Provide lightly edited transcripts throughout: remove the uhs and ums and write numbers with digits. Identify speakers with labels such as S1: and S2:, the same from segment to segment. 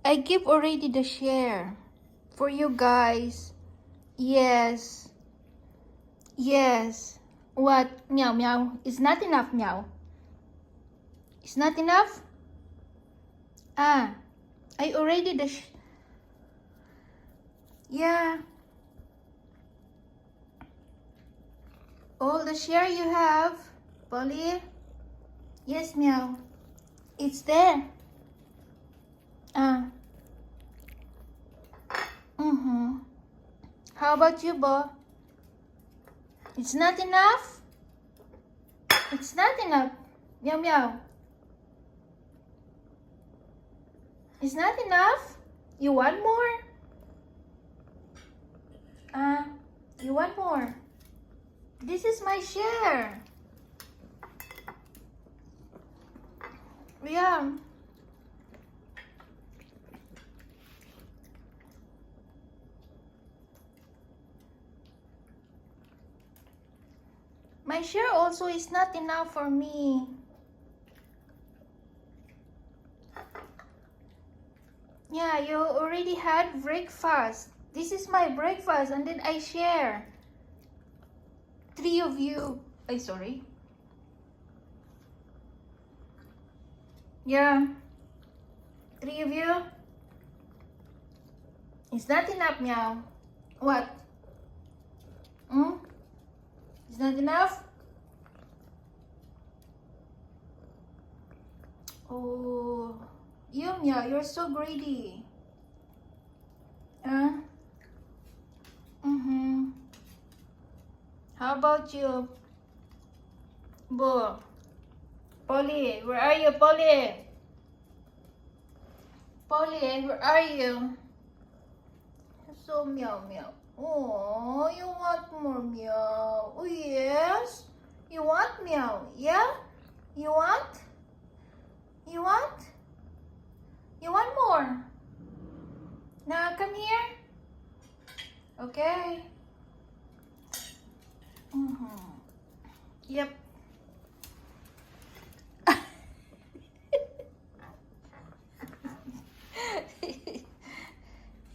S1: I give already the share for you guys. Yes. Yes. What? Meow meow. It's not enough, meow. It's not enough? Ah. I already the yeah. All the share you have, Polly? Yes, meow. It's there. Ah. How about you, Bo? It's not enough? It's not enough. Meow meow. It's not enough? You want more? You want more? This is my share. Yeah. My share also is not enough for me. Yeah, you already had breakfast. This is my breakfast and then I share. 3 of you. Ay, sorry. Yeah. 3 of you. It's not enough, meow. What? It's not enough? Oh, you, meow, you're so greedy. How about you, Bo? Polly, where are you, Polly? Polly, where are you? So meow meow. Oh, you want more meow? Oh yes, you want meow? Yeah, you want? You want? You want more? Now come here. Okay. Yep.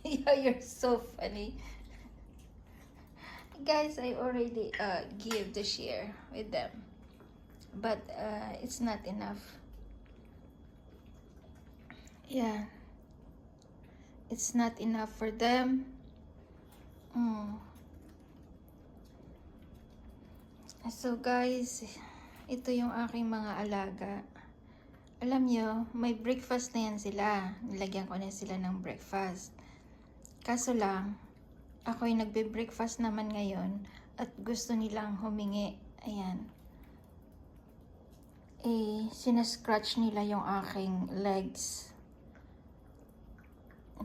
S1: Yeah, you're so funny. Guys, I already give the share with them. But it's not enough. Yeah. It's not enough for them. So guys, ito yung aking mga alaga. Alam nyo, may breakfast na yan sila. Nilagyan ko na sila ng breakfast. Kaso lang, ako'y nagbe-breakfast naman ngayon at gusto nilang humingi. Ayan. Sinascratch nila yung aking legs.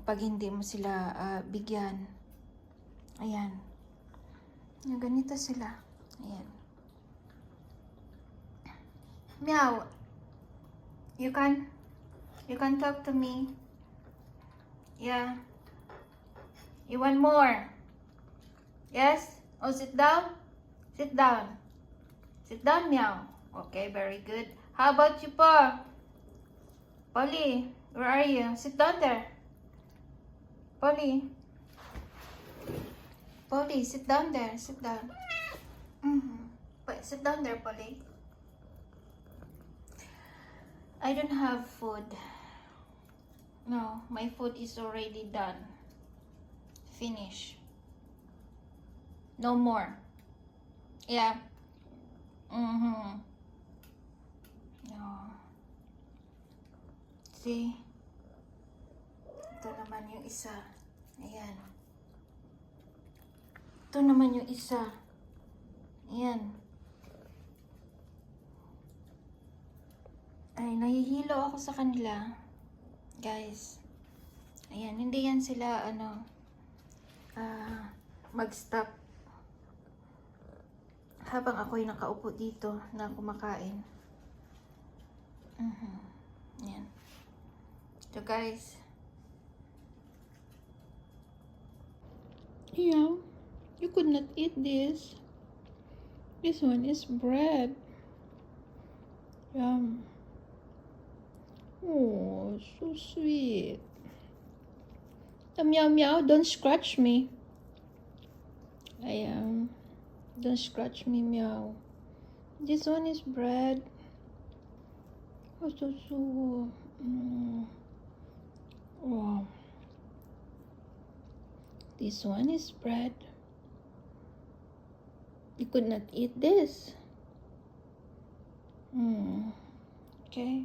S1: Pag hindi mo sila bigyan. Ayan. Yung ganito sila. Ayan. Meow. You can talk to me. Yeah. You want more? Yes? Oh, sit down. Sit down. Sit down, meow. Okay, very good. How about you, Pa? Polly, where are you? Sit down there. Polly. Polly, sit down there. Sit down. Sit down there, Polly. I don't have food. No, my food is already done. Finish. No more. Yeah. No. See? Ito naman yung isa. Ayan. Ito naman yung isa. Ayan. Ay, nahihilo ako sa kanila. Guys. Ayan, hindi yan sila, mag-stop. Habang ako'y nakaupo dito na kumakain. Ayan. So, guys. Yeah, you could not eat this. This one is bread. Yum. Oh, so sweet. Meow meow, don't scratch me. Ayan. Don't scratch me, meow. This one is bread. Oh, so. Wow. This one is bread. You could not eat this. Okay.